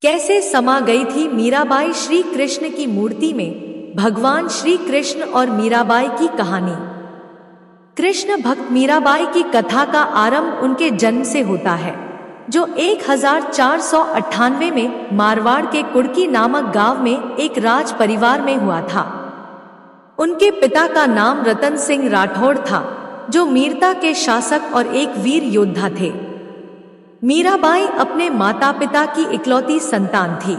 कैसे समा गई थी मीराबाई श्री कृष्ण की मूर्ति में। भगवान श्री कृष्ण और मीराबाई की कहानी। कृष्ण भक्त मीराबाई की कथा का आरंभ उनके जन्म से होता है, जो 1498 में मारवाड़ के कुड़की नामक गांव में एक राज परिवार में हुआ था। उनके पिता का नाम रतन सिंह राठौड़ था, जो मीरता के शासक और एक वीर योद्धा थे। मीराबाई अपने माता पिता की इकलौती संतान थी।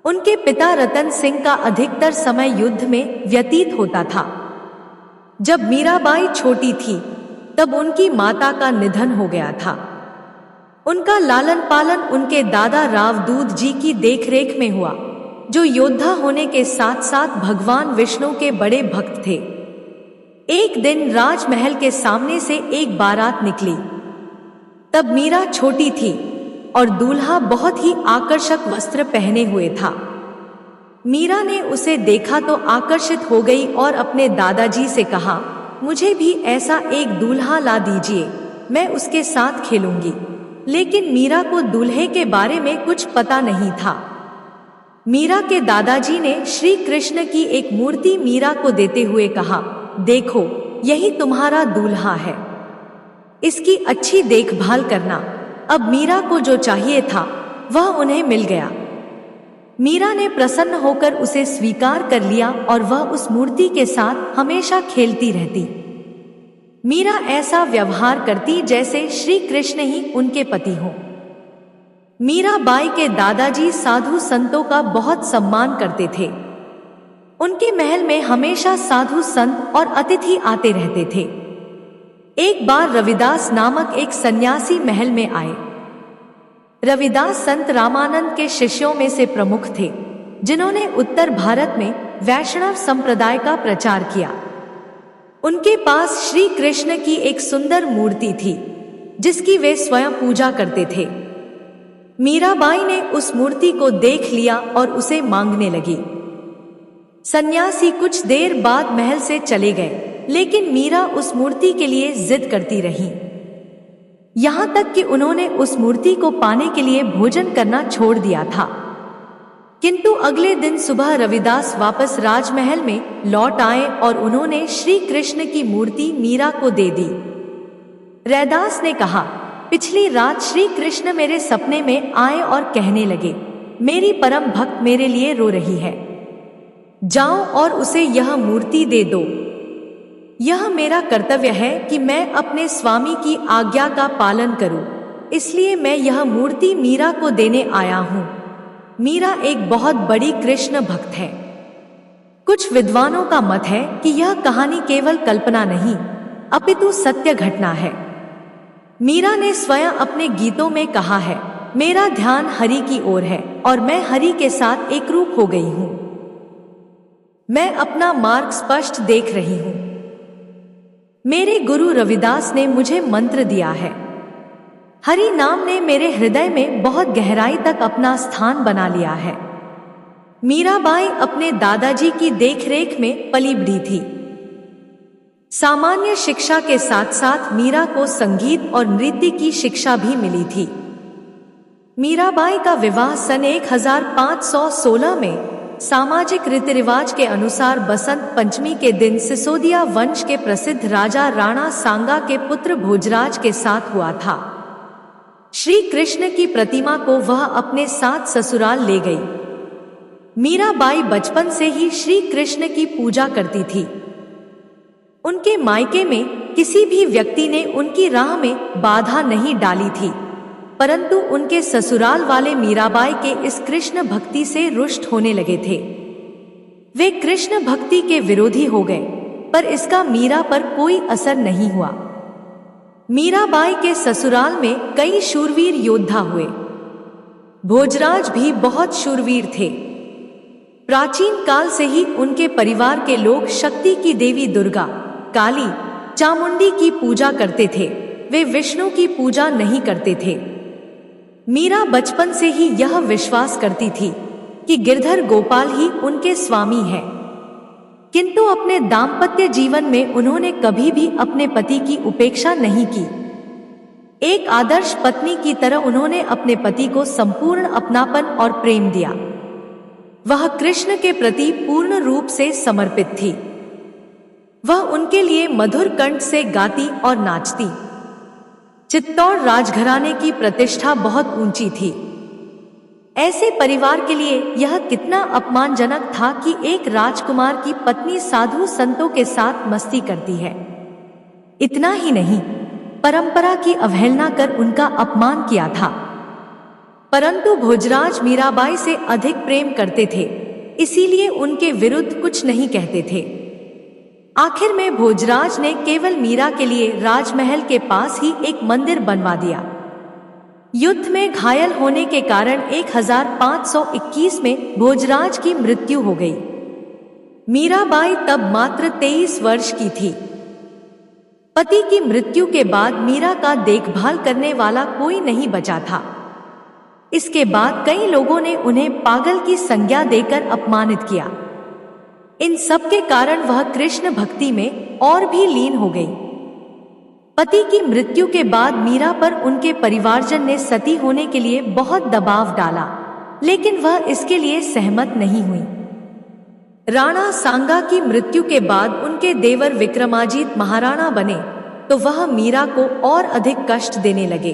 उनके पिता रतन सिंह का अधिकतर समय युद्ध में व्यतीत होता था। जब मीराबाई छोटी थी तब उनकी माता का निधन हो गया था। उनका लालन पालन उनके दादा रावदूत जी की देखरेख में हुआ, जो योद्धा होने के साथ साथ भगवान विष्णु के बड़े भक्त थे। एक दिन राजमहल के सामने से एक बारात निकली। तब मीरा छोटी थी और दूल्हा बहुत ही आकर्षक वस्त्र पहने हुए था। मीरा ने उसे देखा तो आकर्षित हो गई और अपने दादाजी से कहा, मुझे भी ऐसा एक दूल्हा ला दीजिए, मैं उसके साथ खेलूंगी। लेकिन मीरा को दूल्हे के बारे में कुछ पता नहीं था। मीरा के दादाजी ने श्री कृष्ण की एक मूर्ति मीरा को देते हुए कहा, देखो, यही तुम्हारा दूल्हा है, इसकी अच्छी देखभाल करना। अब मीरा को जो चाहिए था वह उन्हें मिल गया। मीरा ने प्रसन्न होकर उसे स्वीकार कर लिया और वह उस मूर्ति के साथ हमेशा खेलती रहती। मीरा ऐसा व्यवहार करती जैसे श्री कृष्ण ही उनके पति हों। मीराबाई के दादाजी साधु संतों का बहुत सम्मान करते थे। उनके महल में हमेशा साधु संत और अतिथि आते रहते थे। एक बार रविदास नामक एक सन्यासी महल में आए। रविदास संत रामानंद के शिष्यों में से प्रमुख थे, जिन्होंने उत्तर भारत में वैष्णव संप्रदाय का प्रचार किया। उनके पास श्री कृष्ण की एक सुंदर मूर्ति थी, जिसकी वे स्वयं पूजा करते थे। मीराबाई ने उस मूर्ति को देख लिया और उसे मांगने लगी। सन्यासी कुछ देर बाद महल से चले गए, लेकिन मीरा उस मूर्ति के लिए जिद करती रही। यहां तक कि उन्होंने उस मूर्ति को पाने के लिए भोजन करना छोड़ दिया था। किंतु अगले दिन सुबह रविदास वापस राजमहल में लौट आए और उन्होंने श्री कृष्ण की मूर्ति मीरा को दे दी। रैदास ने कहा, पिछली रात श्री कृष्ण मेरे सपने में आए और कहने लगे, मेरी परम भक्त मेरे लिए रो रही है, जाओ और उसे यह मूर्ति दे दो। यह मेरा कर्तव्य है कि मैं अपने स्वामी की आज्ञा का पालन करूं, इसलिए मैं यह मूर्ति मीरा को देने आया हूं। मीरा एक बहुत बड़ी कृष्ण भक्त है। कुछ विद्वानों का मत है कि यह कहानी केवल कल्पना नहीं, अपितु सत्य घटना है। मीरा ने स्वयं अपने गीतों में कहा है, मेरा ध्यान हरि की ओर है और मैं हरि के साथ एकरूप हो गई हूं। मैं अपना मार्ग स्पष्ट देख रही हूं। मेरे गुरु रविदास ने मुझे मंत्र दिया है। हरि नाम ने मेरे हृदय में बहुत गहराई तक अपना स्थान बना लिया है। मीराबाई अपने दादाजी की देखरेख में पली बढ़ी थी। सामान्य शिक्षा के साथ साथ मीरा को संगीत और नृत्य की शिक्षा भी मिली थी। मीराबाई का विवाह सन 1516 में सामाजिक रीति रिवाज के अनुसार बसंत पंचमी के दिन सिसोदिया वंश के प्रसिद्ध राजा राणा सांगा के पुत्र भोजराज के साथ हुआ था। श्री कृष्ण की प्रतिमा को वह अपने साथ ससुराल ले गई। मीराबाई बचपन से ही श्री कृष्ण की पूजा करती थी। उनके मायके में किसी भी व्यक्ति ने उनकी राह में बाधा नहीं डाली थी, परंतु उनके ससुराल वाले मीराबाई के इस कृष्ण भक्ति से रुष्ट होने लगे थे। वे कृष्ण भक्ति के विरोधी हो गए, पर इसका मीरा पर कोई असर नहीं हुआ। मीराबाई के ससुराल में कई शूरवीर योद्धा हुए। भोजराज भी बहुत शूरवीर थे। प्राचीन काल से ही उनके परिवार के लोग शक्ति की देवी दुर्गा, काली, चामुंडी की पूजा करते थे। वे विष्णु की पूजा नहीं करते थे। मीरा बचपन से ही यह विश्वास करती थी कि गिरधर गोपाल ही उनके स्वामी हैं। किंतु अपने दाम्पत्य जीवन में उन्होंने कभी भी अपने पति की उपेक्षा नहीं की। एक आदर्श पत्नी की तरह उन्होंने अपने पति को संपूर्ण अपनापन और प्रेम दिया। वह कृष्ण के प्रति पूर्ण रूप से समर्पित थी। वह उनके लिए मधुर कंठ से गाती और नाचती। चित्तौड़ राजघराने की प्रतिष्ठा बहुत ऊंची थी। ऐसे परिवार के लिए यह कितना अपमानजनक था कि एक राजकुमार की पत्नी साधु संतों के साथ मस्ती करती है। इतना ही नहीं, परंपरा की अवहेलना कर उनका अपमान किया था। परंतु भोजराज मीराबाई से अधिक प्रेम करते थे, इसीलिए उनके विरुद्ध कुछ नहीं कहते थे। आखिर में भोजराज ने केवल मीरा के लिए राजमहल के पास ही एक मंदिर बनवा दिया। युद्ध में घायल होने के कारण 1521 में भोजराज की मृत्यु हो गई। मीराबाई तब मात्र 23 वर्ष की थी। पति की मृत्यु के बाद मीरा का देखभाल करने वाला कोई नहीं बचा था। इसके बाद कई लोगों ने उन्हें पागल की संज्ञा देकर अपमानित किया। इन सब के कारण वह कृष्ण भक्ति में और भी लीन हो गई। पति की मृत्यु के बाद मीरा पर उनके परिवारजन ने सती होने के लिए बहुत दबाव डाला, लेकिन वह इसके लिए सहमत नहीं हुई। राणा सांगा की मृत्यु के बाद उनके देवर विक्रमाजीत महाराणा बने तो वह मीरा को और अधिक कष्ट देने लगे।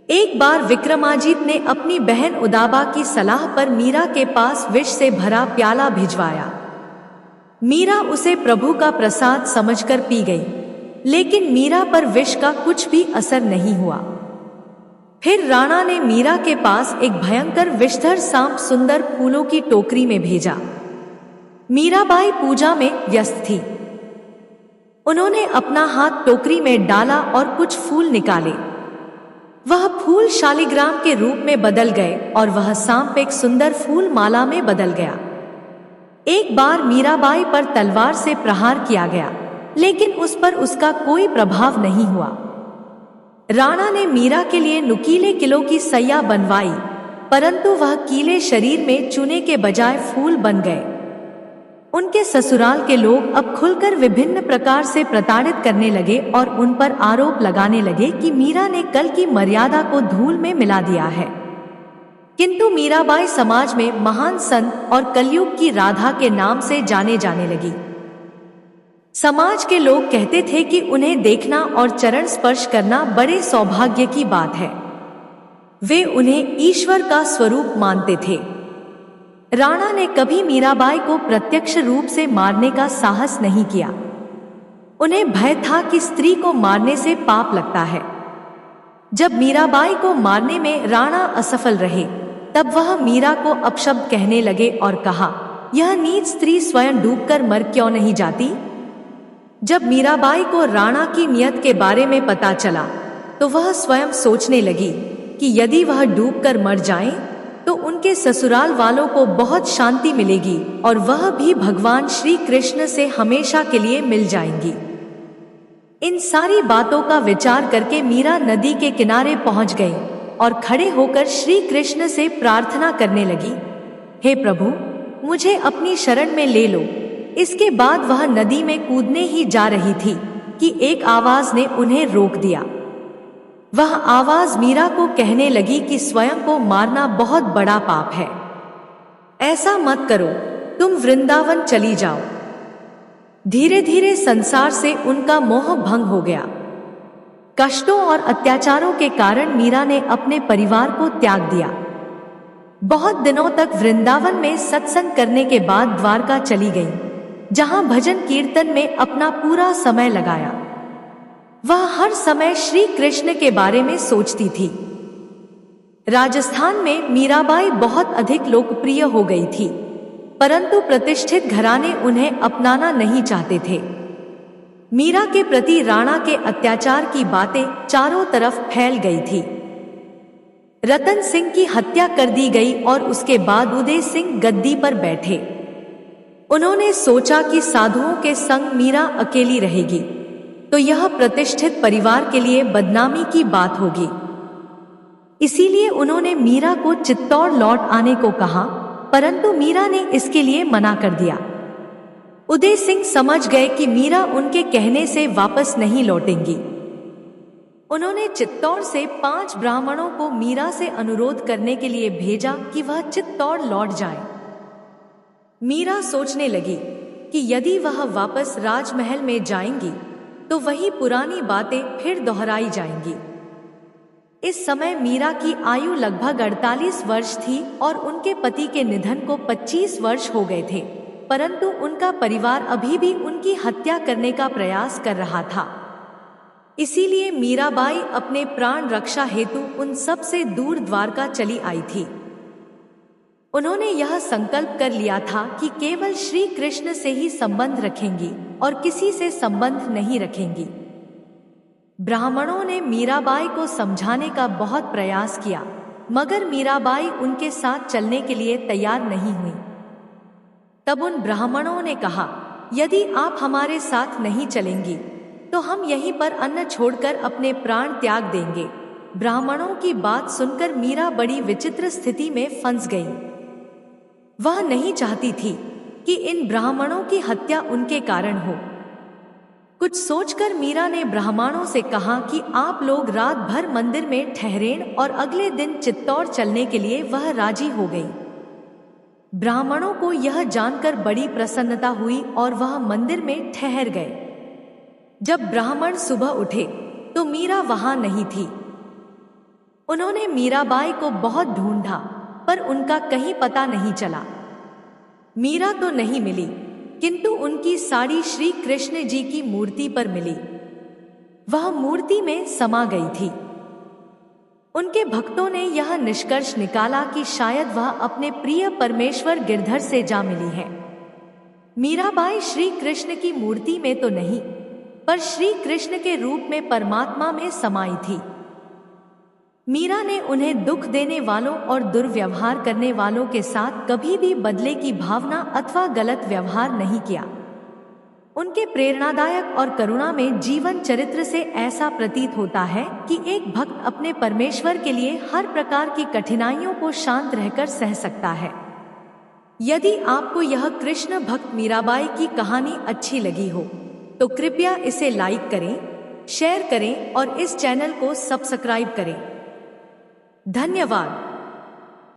एक बार विक्रमाजीत ने अपनी बहन उदाबा की सलाह पर मीरा के पास विष से भरा प्याला भिजवाया। मीरा उसे प्रभु का प्रसाद समझकर पी गई, लेकिन मीरा पर विष का कुछ भी असर नहीं हुआ। फिर राणा ने मीरा के पास एक भयंकर विषधर सांप सुंदर फूलों की टोकरी में भेजा। मीराबाई पूजा में व्यस्त थी। उन्होंने अपना हाथ टोकरी में डाला और कुछ फूल निकाले। वह फूल शालिग्राम के रूप में बदल गए और वह सांप एक सुंदर फूल माला में बदल गया। एक बार मीराबाई पर तलवार से प्रहार किया गया, लेकिन उस पर उसका कोई प्रभाव नहीं हुआ। राणा ने मीरा के लिए नुकीले किलों की सैया बनवाई, परंतु वह कीले शरीर में चूने के बजाय फूल बन गए। उनके ससुराल के लोग अब खुलकर विभिन्न प्रकार से प्रताड़ित करने लगे और उन पर आरोप लगाने लगे कि मीरा ने कल की मर्यादा को धूल में मिला दिया है। किंतु मीराबाई समाज में महान संत और कलयुग की राधा के नाम से जाने जाने लगी। समाज के लोग कहते थे कि उन्हें देखना और चरण स्पर्श करना बड़े सौभाग्य की बात है। वे उन्हें ईश्वर का स्वरूप मानते थे। राणा ने कभी मीराबाई को प्रत्यक्ष रूप से मारने का साहस नहीं किया। उन्हें भय था कि स्त्री को मारने से पाप लगता है। जब मीराबाई को मारने में राणा असफल रहे, तब वह मीरा को अपशब्द कहने लगे और कहा, यह नीच स्त्री स्वयं डूबकर मर क्यों नहीं जाती? जब मीराबाई को राणा की नियत के बारे में पता चला, तो वह स्वयं सोचने लगी कि यदि वह डूबकर मर जाएं, तो उनके ससुराल वालों को बहुत शांति मिलेगी और वह भी भगवान श्री कृष्ण से हमेशा के लिए मिल जाएंगी। इन सारी बातों का विचार करके मीरा नदी के किनारे पहुंच गई और खड़े होकर श्री कृष्ण से प्रार्थना करने लगी, हे प्रभु, मुझे अपनी शरण में ले लो। इसके बाद वह नदी में कूदने ही जा रही थी कि एक आवाज ने उन्हें रोक दिया। वह आवाज मीरा को कहने लगी कि स्वयं को मारना बहुत बड़ा पाप है। ऐसा मत करो, तुम वृंदावन चली जाओ। धीरे धीरे संसार से उनका मोह भंग हो गया। कष्टों और अत्याचारों के कारण मीरा ने अपने परिवार को त्याग दिया। बहुत दिनों तक वृंदावन में सत्संग करने के बाद द्वारका चली गई, जहां भजन कीर्तन में अपना पूरा समय लगाया। वह हर समय श्री कृष्ण के बारे में सोचती थी। राजस्थान में मीराबाई बहुत अधिक लोकप्रिय हो गई थी, परंतु प्रतिष्ठित घराने उन्हें अपनाना नहीं चाहते थे। मीरा के प्रति राणा के अत्याचार की बातें चारों तरफ फैल गई थी। रतन सिंह की हत्या कर दी गई और उसके बाद उदय सिंह गद्दी पर बैठे। उन्होंने सोचा कि साधुओं के संग मीरा अकेली रहेगी तो यह प्रतिष्ठित परिवार के लिए बदनामी की बात होगी। इसीलिए उन्होंने मीरा को चित्तौड़ लौट आने को कहा, परंतु मीरा ने इसके लिए मना कर दिया। उदय सिंह समझ गए कि मीरा उनके कहने से वापस नहीं लौटेंगी। उन्होंने चित्तौड़ से 5 ब्राह्मणों को मीरा से अनुरोध करने के लिए भेजा कि वह चित्तौड़ लौट जाए। मीरा सोचने लगी कि यदि वह वापस राजमहल में जाएंगी तो वही पुरानी बातें फिर दोहराई जाएंगी। इस समय मीरा की आयु लगभग 48 वर्ष थी और उनके पति के निधन को 25 वर्ष हो गए थे, परंतु उनका परिवार अभी भी उनकी हत्या करने का प्रयास कर रहा था। इसीलिए मीराबाई अपने प्राण रक्षा हेतु उन सब से दूर द्वारका चली आई थी। उन्होंने यह संकल्प कर लिया था कि केवल श्री कृष्ण से ही संबंध रखेंगी और किसी से संबंध नहीं रखेंगी। ब्राह्मणों ने मीराबाई को समझाने का बहुत प्रयास किया, मगर मीराबाई उनके साथ चलने के लिए तैयार नहीं हुई। तब उन ब्राह्मणों ने कहा, यदि आप हमारे साथ नहीं चलेंगी तो हम यहीं पर अन्न छोड़कर अपने प्राण त्याग देंगे। ब्राह्मणों की बात सुनकर मीरा बड़ी विचित्र स्थिति में फंस गई। वह नहीं चाहती थी कि इन ब्राह्मणों की हत्या उनके कारण हो। कुछ सोचकर मीरा ने ब्राह्मणों से कहा कि आप लोग रात भर मंदिर में ठहरें और अगले दिन चित्तौड़ चलने के लिए वह राजी हो गई। ब्राह्मणों को यह जानकर बड़ी प्रसन्नता हुई और वह मंदिर में ठहर गए। जब ब्राह्मण सुबह उठे तो मीरा वहां नहीं थी। उन्होंने मीराबाई को बहुत ढूंढा पर उनका कहीं पता नहीं चला। मीरा तो नहीं मिली, किंतु उनकी साड़ी श्री कृष्ण जी की मूर्ति पर मिली। वह मूर्ति में समा गई थी। उनके भक्तों ने यह निष्कर्ष निकाला कि शायद वह अपने प्रिय परमेश्वर गिरधर से जा मिली है। मीराबाई श्री कृष्ण की मूर्ति में तो नहीं, पर श्री कृष्ण के रूप में परमात्मा में समाई थी। मीरा ने उन्हें दुख देने वालों और दुर्व्यवहार करने वालों के साथ कभी भी बदले की भावना अथवा गलत व्यवहार नहीं किया। उनके प्रेरणादायक और करुणा में जीवन चरित्र से ऐसा प्रतीत होता है कि एक भक्त अपने परमेश्वर के लिए हर प्रकार की कठिनाइयों को शांत रहकर सह सकता है। यदि आपको यह कृष्ण भक्त मीराबाई की कहानी अच्छी लगी हो तो कृपया इसे लाइक करें, शेयर करें और इस चैनल को सब्सक्राइब करें। धन्यवाद।